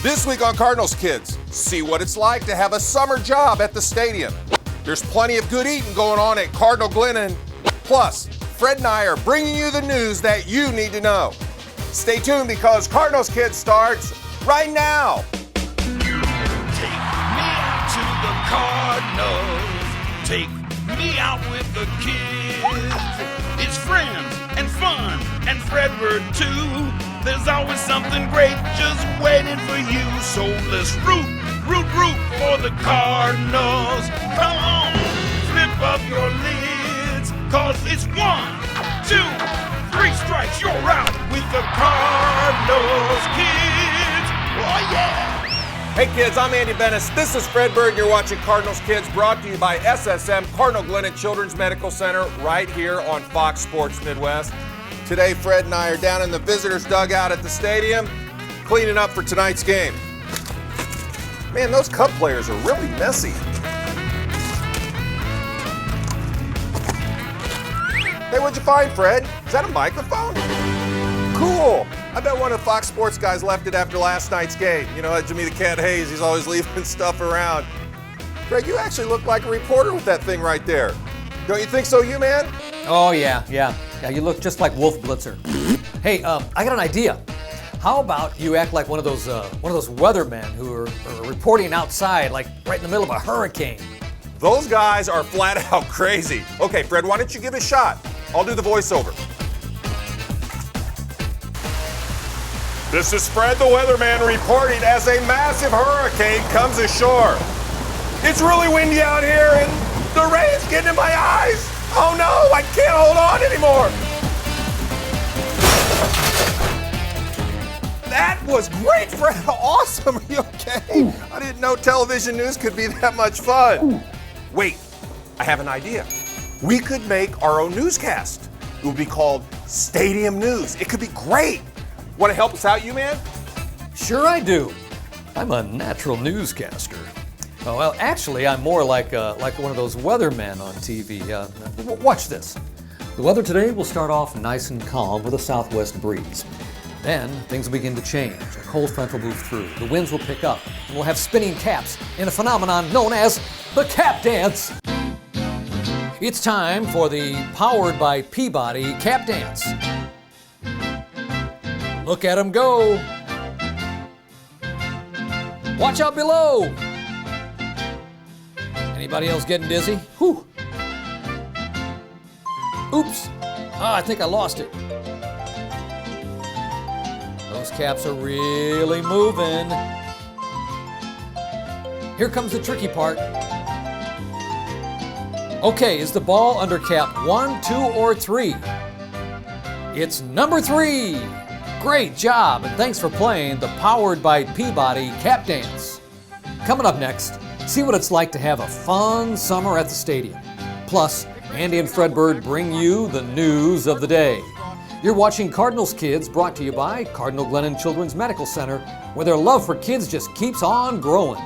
This week on Cardinals Kids, see what it's like to have a summer job at the stadium. There's plenty of good eating going on at Cardinal Glennon. Plus, Fred and I are bringing you the news that you need to know. Stay tuned because Cardinals Kids starts right now. Take me out to the Cardinals. Take me out with the kids. It's friends and fun and Fredbird too. There's always something great just waiting for you. So let's root for the Cardinals. Come on, flip up your lids, cause it's 1, 2, 3 strikes, you're out with the Cardinals kids. Oh yeah! Hey kids, I'm Andy Bennis. This is Fredbird, and you're watching Cardinals Kids, brought to you by SSM, Cardinal Glennon Children's Medical Center, right here on Fox Sports Midwest. Today, Fred and I are down in the visitors' dugout at the stadium, cleaning up for tonight's game. Man, those Cub players are really messy. Hey, what'd you find, Fred? Is that a microphone? Cool. I bet one of the Fox Sports guys left it after last night's game. You know, Jimmy the Cat Hayes, he's always leaving stuff around. Fred, you actually look like a reporter with that thing right there. Don't you think so, you man? Oh, yeah, you look just like Wolf Blitzer. Hey, I got an idea. How about you act like one of those weathermen who are reporting outside, like right in the middle of a hurricane? Those guys are flat out crazy. Okay, Fred, why don't you give it a shot? I'll do the voiceover. This is Fred the weatherman reporting as a massive hurricane comes ashore. It's really windy out here and the rain's getting in my eyes. Oh no, I can't hold on anymore. That was great, Fred. Awesome. Are you okay? I didn't know television news could be that much fun. Wait, I have an idea. We could make our own newscast. It would be called Stadium News. It could be great. Want to help us out, you man? Sure I do. I'm a natural newscaster. Oh, well, actually, I'm more like one of those weathermen on TV. Watch this. The weather today will start off nice and calm with a southwest breeze. Then things will begin to change. A cold front will move through. The winds will pick up, and we'll have spinning caps in a phenomenon known as the cap dance. It's time for the Powered by Peabody Cap Dance. Look at 'em go. Watch out below. Anybody else getting dizzy? Whew. Oops. I think I lost it. Those caps are really moving. Here comes the tricky part. Okay, is the ball under cap 1, 2, or 3? It's number 3. Great job, and thanks for playing the Powered by Peabody Cap Dance. Coming up next, see what it's like to have a fun summer at the stadium. Plus, Andy and Fredbird bring you the news of the day. You're watching Cardinals Kids, brought to you by Cardinal Glennon Children's Medical Center, where their love for kids just keeps on growing.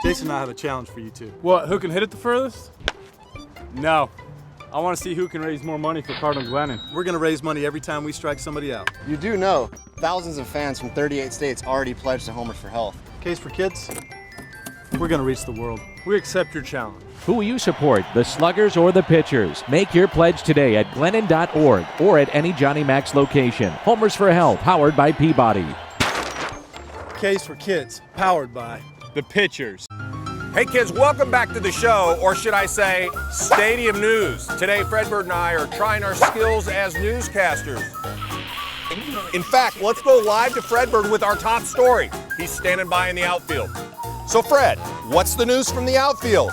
Jason and I have a challenge for you two. What, who can hit it the furthest? No. I want to see who can raise more money for Cardinal Glennon. We're going to raise money every time we strike somebody out. You do know, thousands of fans from 38 states already pledged to Homers for Health. Case for kids, we're going to reach the world. We accept your challenge. Who will you support, the sluggers or the pitchers? Make your pledge today at glennon.org or at any Johnny Max location. Homers for Health, powered by Peabody. Case for kids, powered by The pitchers. Hey kids, welcome back to the show, or should I say, Stadium News. Today, Fredbird and I are trying our skills as newscasters. In fact, let's go live to Fredbird with our top story. He's standing by in the outfield. So Fred, what's the news from the outfield?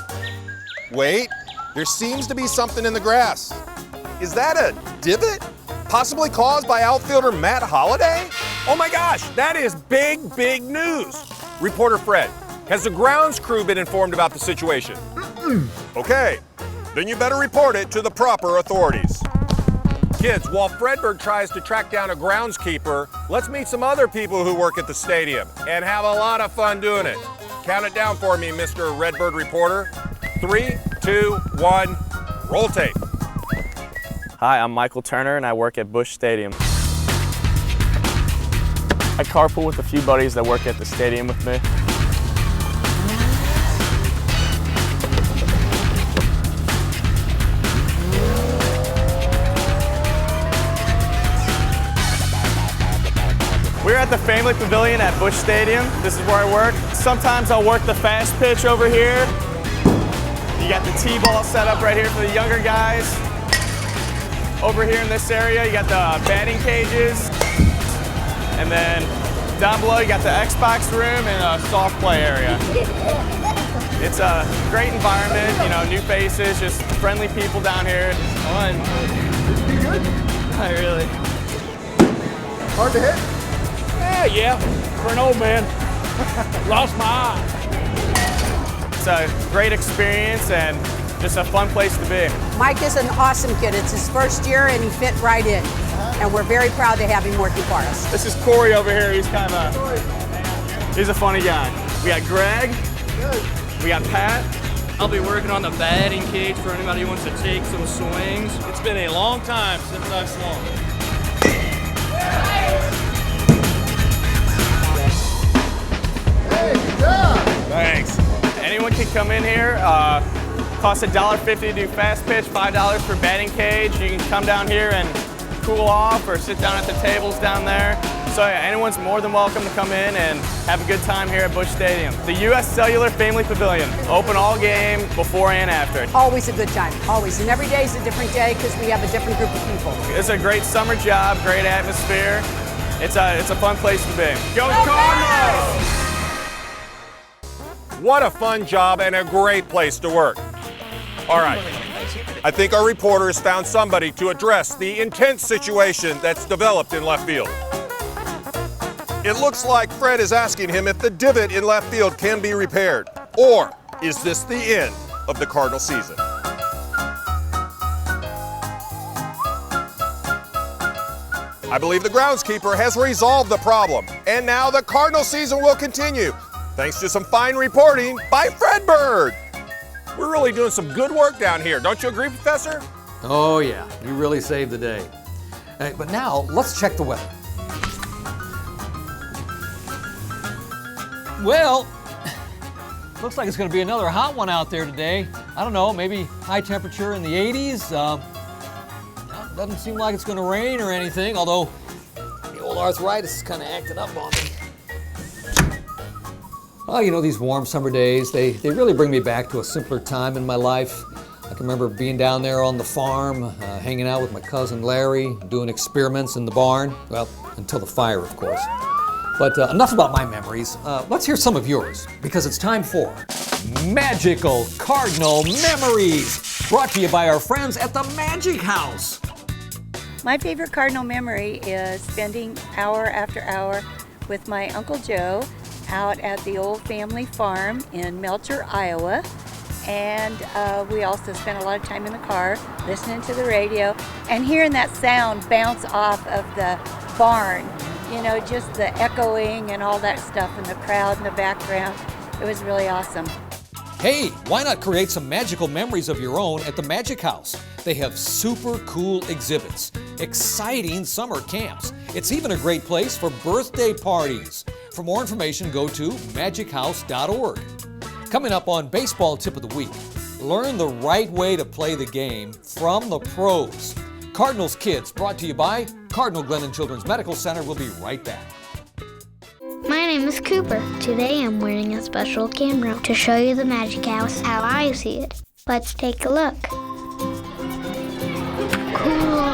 Wait, there seems to be something in the grass. Is that a divot? Possibly caused by outfielder Matt Holliday? Oh my gosh, that is big, big news. Reporter Fred, has the grounds crew been informed about the situation? Okay, then you better report it to the proper authorities. Kids, while Fredbird tries to track down a groundskeeper, let's meet some other people who work at the stadium and have a lot of fun doing it. Count it down for me, Mr. Redbird reporter. 3, 2, 1, roll tape. Hi, I'm Michael Turner and I work at Busch Stadium. I carpool with a few buddies that work at the stadium with me. We're at the Family Pavilion at Busch Stadium. This is where I work. Sometimes I'll work the fast pitch over here. You got the T-ball set up right here for the younger guys. Over here in this area, you got the batting cages. And then down below, you got the Xbox room and a soft play area. It's a great environment, you know, new faces, just friendly people down here. It's fun. You good? Not really. Hard to hit? Yeah, for an old man. Lost my eye. It's a great experience and just a fun place to be. Mike is an awesome kid. It's his first year and he fit right in. And we're very proud to have him working for us. This is Corey over here. He's a funny guy. We got Greg. We got Pat. I'll be working on the batting cage for anybody who wants to take some swings. It's been a long time since I've swung. Hey, good job. Thanks. Anyone can come in here. Costs $1.50 to do fast pitch, $5 for batting cage. You can come down here and cool off or sit down at the tables down there. So yeah, anyone's more than welcome to come in and have a good time here at Busch Stadium. The U.S. Cellular Family Pavilion, open all game, before and after. Always a good time, always. And every day is a different day because we have a different group of people. It's a great summer job, great atmosphere. It's a fun place to be. Go Cardinals! What a fun job and a great place to work. All right, I think our reporter has found somebody to address the intense situation that's developed in left field. It looks like Fred is asking him if the divot in left field can be repaired, or is this the end of the Cardinal season? I believe the groundskeeper has resolved the problem, and now the Cardinal season will continue, thanks to some fine reporting by Fredbird. We're really doing some good work down here. Don't you agree, Professor? Oh yeah, you really saved the day. But now, let's check the weather. Well, looks like it's going to be another hot one out there today. I don't know, maybe high temperature in the 80s. Doesn't seem like it's going to rain or anything, although the old arthritis is kind of acting up on me. Oh, you know, these warm summer days, they really bring me back to a simpler time in my life. I can remember being down there on the farm, hanging out with my cousin Larry, doing experiments in the barn. Well, until the fire, of course. But enough about my memories. Let's hear some of yours, because it's time for Magical Cardinal Memories, brought to you by our friends at the Magic House. My favorite Cardinal memory is spending hour after hour with my Uncle Joe out at the old family farm in Melcher, Iowa. And we also spent a lot of time in the car listening to the radio and hearing that sound bounce off of the barn. You know, just the echoing and all that stuff and the crowd in the background. It was really awesome. Hey, why not create some magical memories of your own at the Magic House? They have super cool exhibits, exciting summer camps. It's even a great place for birthday parties. For more information, go to magichouse.org. Coming up on Baseball Tip of the Week, learn the right way to play the game from the pros. Cardinals Kids, brought to you by Cardinal Glennon Children's Medical Center. We'll be right back. My name is Cooper. Today I'm wearing a special camera to show you the Magic House how I see it. Let's take a look. Cool.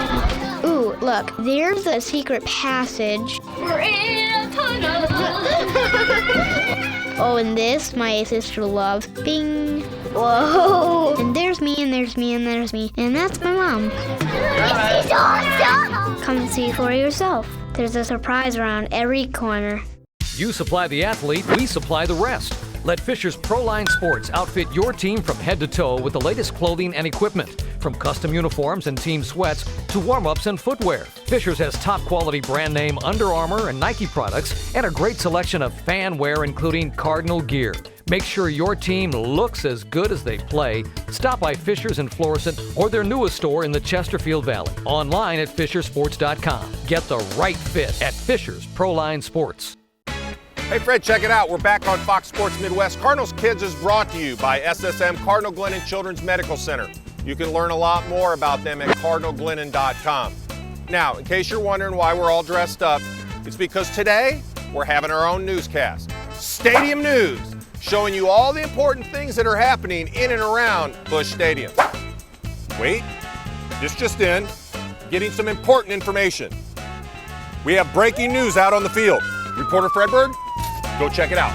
Ooh, look, there's a secret passage. We're in a tunnel. Oh, and this my sister loves. Bing. Whoa. And there's me, and there's me, and there's me. And that's my mom. This is awesome. Come and see for yourself. There's a surprise around every corner. You supply the athlete, we supply the rest. Let Fisher's Proline Sports outfit your team from head to toe with the latest clothing and equipment, from custom uniforms and team sweats to warm-ups and footwear. Fisher's has top-quality brand name Under Armour and Nike products and a great selection of fan wear, including Cardinal gear. Make sure your team looks as good as they play. Stop by Fisher's in Florissant or their newest store in the Chesterfield Valley. Online at fishersports.com. Get the right fit at Fisher's Proline Sports. Hey Fred, check it out. We're back on Fox Sports Midwest. Cardinals Kids is brought to you by SSM Cardinal Glennon Children's Medical Center. You can learn a lot more about them at cardinalglennon.com. Now, in case you're wondering why we're all dressed up, it's because today we're having our own newscast. Stadium News, showing you all the important things that are happening in and around Busch Stadium. Wait, this just in, getting some important information. We have breaking news out on the field. Reporter Fredbird, go check it out.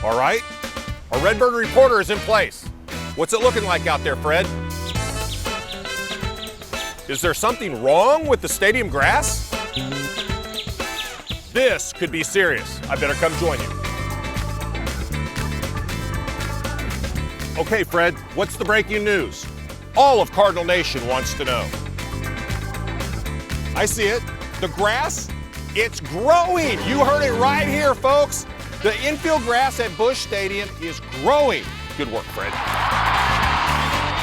All right, our Redbird reporter is in place. What's it looking like out there, Fred? Is there something wrong with the stadium grass? This could be serious. I better come join you. Okay, Fred, what's the breaking news? All of Cardinal Nation wants to know. I see it. The grass, it's growing. You heard it right here, folks. The infield grass at Busch Stadium is growing. Good work, Fred.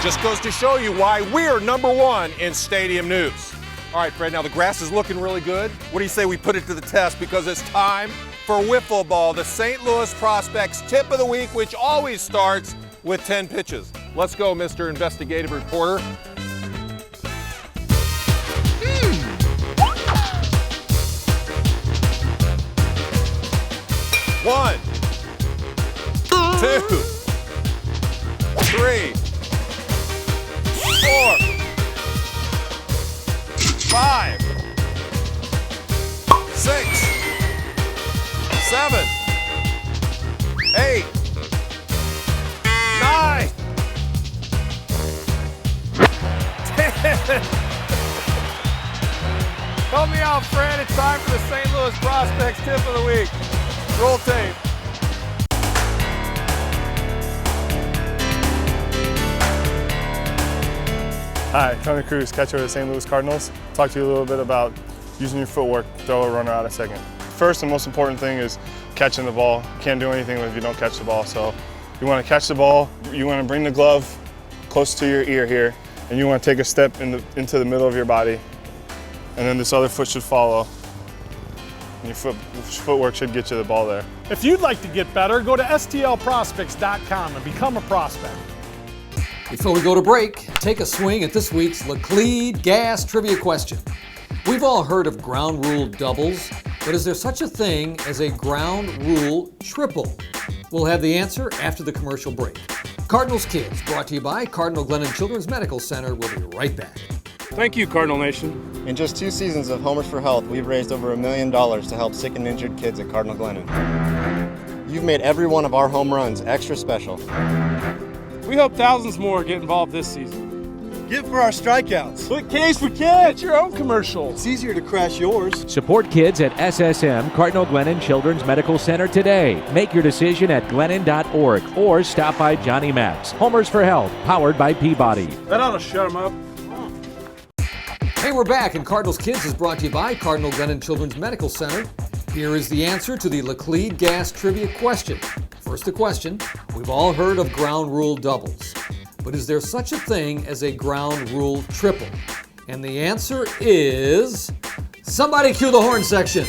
Just goes to show you why we're #1 in stadium news. All right, Fred, now the grass is looking really good. What do you say we put it to the test, because it's time for wiffle ball, the St. Louis Prospects tip of the week, which always starts with 10 pitches. Let's go, Mr. Investigative Reporter. One, 2, 3, 4, 5, 6, 7, 8, 9, 10. Help me out, Fred. It's time for the St. Louis Prospects tip of the week. Roll tape. Hi, Tony Cruz, catcher of the St. Louis Cardinals. Talk to you a little bit about using your footwork to throw a runner out of second. First and most important thing is catching the ball. You can't do anything if you don't catch the ball. So you want to catch the ball, you want to bring the glove close to your ear here, and you want to take a step into the middle of your body, and then this other foot should follow. And your footwork should get you the ball there. If you'd like to get better, go to stlprospects.com and become a prospect. Before we go to break, take a swing at this week's Laclede Gas Trivia question. We've all heard of ground rule doubles, but is there such a thing as a ground rule triple? We'll have the answer after the commercial break. Cardinals Kids, brought to you by Cardinal Glennon Children's Medical Center. We'll be right back. Thank you, Cardinal Nation. In just 2 seasons of Homers for Health, we've raised over $1 million to help sick and injured kids at Cardinal Glennon. You've made every one of our home runs extra special. We hope thousands more get involved this season. Get for our strikeouts. Put K's for kids, your own commercial. It's easier to crash yours. Support kids at SSM Cardinal Glennon Children's Medical Center today. Make your decision at glennon.org or stop by Johnny Mac's. Homers for Health, powered by Peabody. That ought to shut them up. Hey, we're back, and Cardinals Kids is brought to you by Cardinal Glennon Children's Medical Center. Here is the answer to the Laclede Gas Trivia question. First, the question: we've all heard of ground rule doubles, but is there such a thing as a ground rule triple? And the answer is... somebody cue the horn section.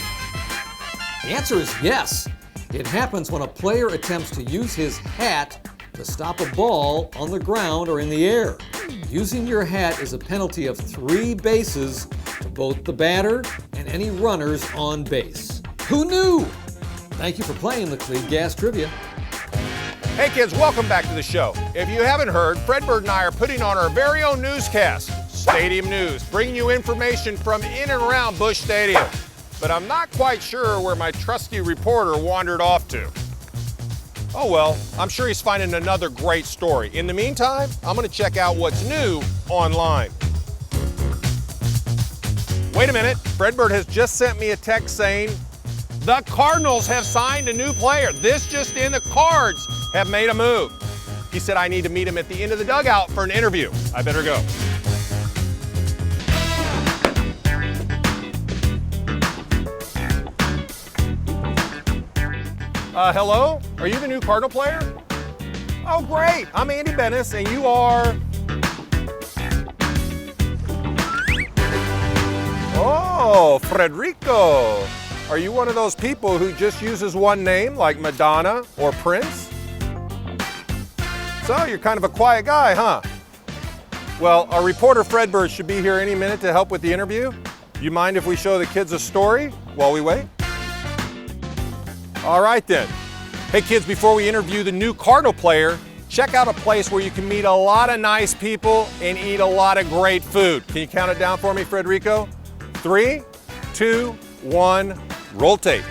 The answer is yes. It happens when a player attempts to use his hat to stop a ball on the ground or in the air. Using your hat is a penalty of 3 bases to both the batter and any runners on base. Who knew? Thank you for playing Laclede Gas Trivia. Hey kids, welcome back to the show. If you haven't heard, Fredbird and I are putting on our very own newscast, Stadium News, bringing you information from in and around Busch Stadium. But I'm not quite sure where my trusty reporter wandered off to. Oh well, I'm sure he's finding another great story. In the meantime, I'm gonna check out what's new online. Wait a minute, Fredbird has just sent me a text saying, the Cardinals have signed a new player. This just in, the Cards have made a move. He said I need to meet him at the end of the dugout for an interview. I better go. Hello? Are you the new Cardinal player? Oh, great. I'm Andy Bennis, and you are... Oh, Frederico. Are you one of those people who just uses one name, like Madonna or Prince? So, you're kind of a quiet guy, huh? Well, our reporter Fredbird should be here any minute to help with the interview. You mind if we show the kids a story while we wait? All right then. Hey kids, before we interview the new Cardinal player, check out a place where you can meet a lot of nice people and eat a lot of great food. Can you count it down for me, Frederico? 3, 2, 1, roll tape.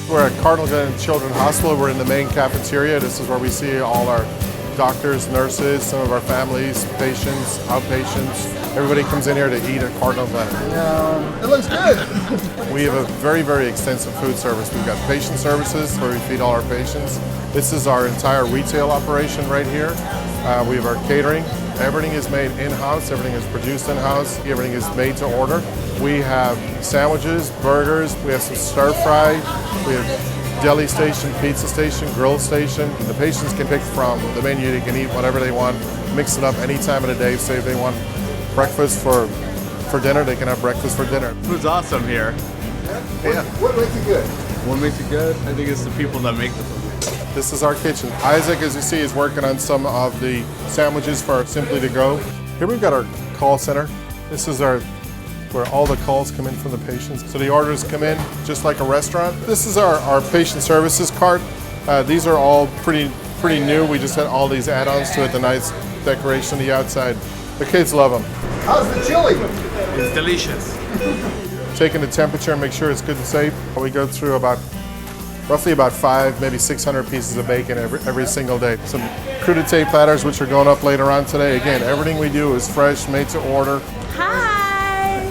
We're at Cardinal Children's Hospital. We're in the main cafeteria. This is where we see all our doctors, nurses, some of our families, patients, outpatients. Everybody comes in here to eat at Cardinal Glennon. It looks good. We have a very, very extensive food service. We've got patient services where we feed all our patients. This is our entire retail operation right here. We have our catering. Everything is made in-house. Everything is produced in-house. Everything is made to order. We have sandwiches, burgers. We have some stir fry. We have deli station, pizza station, grill station. The patients can pick from the menu. They can eat whatever they want, mix it up any time of the day. Say if they want breakfast for dinner, they can have breakfast for dinner. Food's awesome here. Yeah. What makes it good? What makes it good? I think it's the people that make the food. This is our kitchen. Isaac, as you see, is working on some of the sandwiches for Simply to Go. Here we've got our call center. This is where all the calls come in from the patients. So the orders come in just like a restaurant. This is our patient services cart. These are all pretty new. We just had all these add-ons to it, the nice decoration on the outside. The kids love them. How's the chili? It's delicious. Taking the temperature and make sure it's good and safe. We go through roughly about 500, maybe 600 pieces of bacon every single day. Some crudité platters, which are going up later on today. Again, everything we do is fresh, made to order. Hi!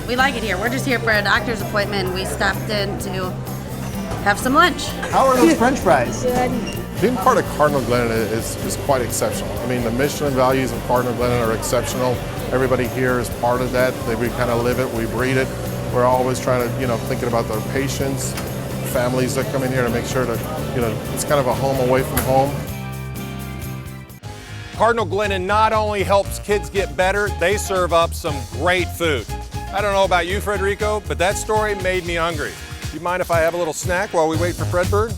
We like it here. We're just here for a doctor's appointment. We stopped in to have some lunch. How are those French fries? Good. Being part of Cardinal Glennon is quite exceptional. I mean, the mission and values of Cardinal Glennon are exceptional. Everybody here is part of that. We kind of live it, we breathe it. We're always trying to, thinking about the patients, families that come in here to make sure that, it's kind of a home away from home. Cardinal Glennon not only helps kids get better, they serve up some great food. I don't know about you, Frederico, but that story made me hungry. Do you mind if I have a little snack while we wait for Fredbird?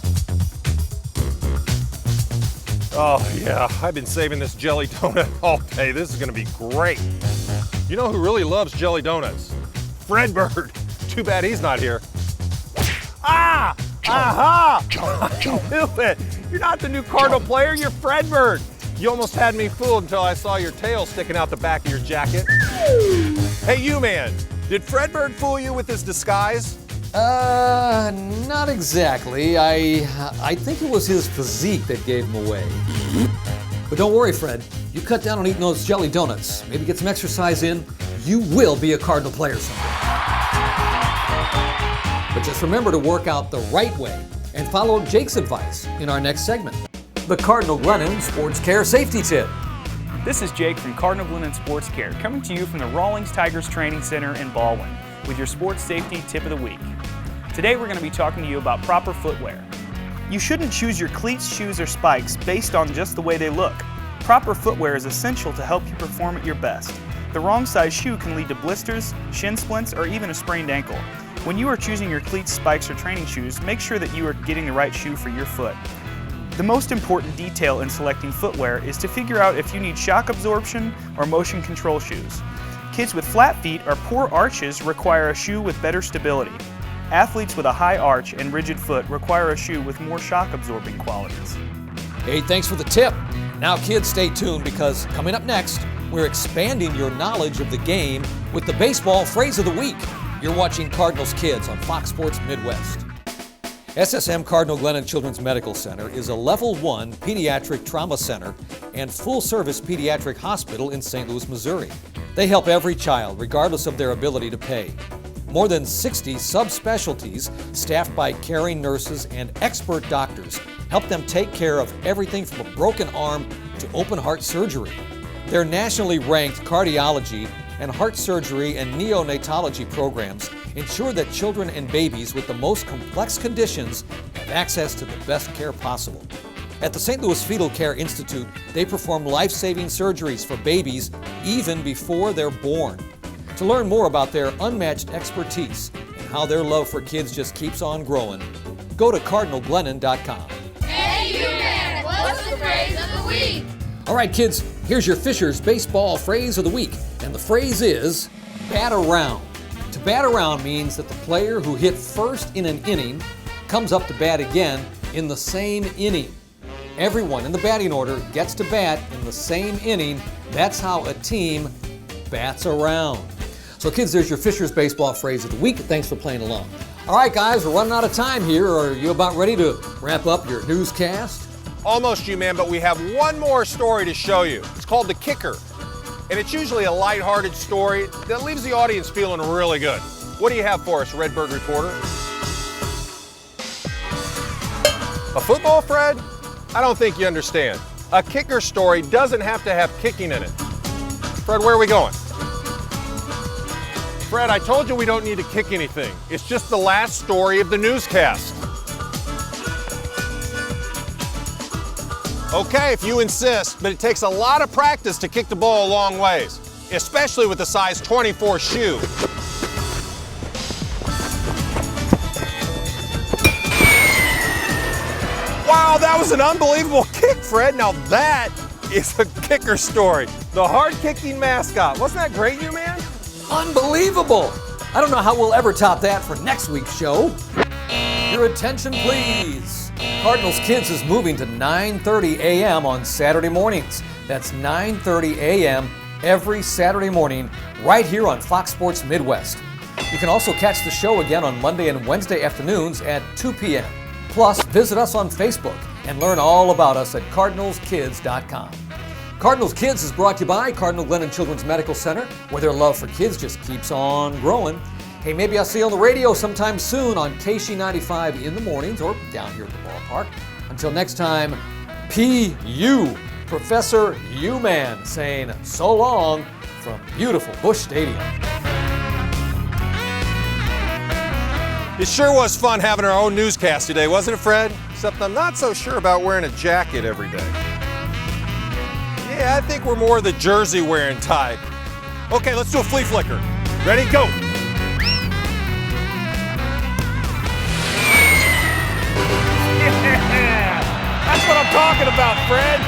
Oh yeah, I've been saving this jelly donut all day. This is gonna be great. You know who really loves jelly donuts? Fredbird. Too bad he's not here. Ah! Aha! I knew it. You're not the new Cardinal player, you're Fredbird. You almost had me fooled until I saw your tail sticking out the back of your jacket. Hey, you man, did Fredbird fool you with his disguise? Not exactly. I think it was his physique that gave him away. But don't worry, Fred. You cut down on eating those jelly donuts. Maybe get some exercise in. You will be a Cardinal player someday. But just remember to work out the right way and follow Jake's advice in our next segment. The Cardinal Glennon Sports Care Safety Tip. This is Jake from Cardinal Glennon Sports Care, coming to you from the Rawlings Tigers Training Center in Baldwin with your sports safety tip of the week. Today we're going to be talking to you about proper footwear. You shouldn't choose your cleats, shoes, or spikes based on just the way they look. Proper footwear is essential to help you perform at your best. The wrong size shoe can lead to blisters, shin splints, or even a sprained ankle. When you are choosing your cleats, spikes, or training shoes, make sure that you are getting the right shoe for your foot. The most important detail in selecting footwear is to figure out if you need shock absorption or motion control shoes. Kids with flat feet or poor arches require a shoe with better stability. Athletes with a high arch and rigid foot require a shoe with more shock absorbing qualities. Hey, thanks for the tip. Now kids, stay tuned because coming up next, we're expanding your knowledge of the game with the baseball phrase of the week. You're watching Cardinals Kids on Fox Sports Midwest. SSM Cardinal Glennon Children's Medical Center is a Level 1 pediatric trauma center and full-service pediatric hospital in St. Louis, Missouri. They help every child, regardless of their ability to pay. More than 60 subspecialties, staffed by caring nurses and expert doctors, help them take care of everything from a broken arm to open heart surgery. Their nationally ranked cardiology and heart surgery and neonatology programs ensure that children and babies with the most complex conditions have access to the best care possible. At the St. Louis Fetal Care Institute, they perform life-saving surgeries for babies even before they're born. To learn more about their unmatched expertise and how their love for kids just keeps on growing, go to cardinalglennon.com. Hey, you man, what's the phrase of the week? All right, kids, here's your Fisher's baseball phrase of the week. And the phrase is, bat around. To bat around means that the player who hit first in an inning comes up to bat again in the same inning. Everyone in the batting order gets to bat in the same inning. That's how a team bats around. So kids, there's your Fisher's baseball phrase of the week. Thanks for playing along. All right, guys, we're running out of time here. Are you about ready to wrap up your newscast? Almost, you man, but we have one more story to show you. It's called The Kicker. And it's usually a lighthearted story that leaves the audience feeling really good. What do you have for us, Redbird reporter? A football, Fred? I don't think you understand. A kicker story doesn't have to have kicking in it. Fred, where are we going? Fred, I told you we don't need to kick anything. It's just the last story of the newscast. Okay, if you insist, but it takes a lot of practice to kick the ball a long ways, especially with a size 24 shoe. Wow, that was an unbelievable kick, Fred. Now that is a kicker story. The hard-kicking mascot. Wasn't that great, you man? Unbelievable! I don't know how we'll ever top that for next week's show. Your attention, please. Cardinals Kids is moving to 9:30 a.m. on Saturday mornings. That's 9:30 a.m. every Saturday morning right here on Fox Sports Midwest. You can also catch the show again on Monday and Wednesday afternoons at 2 p.m. Plus, visit us on Facebook and learn all about us at cardinalskids.com. Cardinals Kids is brought to you by Cardinal Glennon Children's Medical Center, where their love for kids just keeps on growing. Hey, maybe I'll see you on the radio sometime soon on KC95 in the mornings or down here at the ballpark. Until next time, P.U. Professor U-Man saying so long from beautiful Busch Stadium. It sure was fun having our own newscast today, wasn't it, Fred? Except I'm not so sure about wearing a jacket every day. Yeah, I think we're more the jersey wearing type. Okay, let's do a flea flicker. Ready, go. Yeah, that's what I'm talking about, Fred.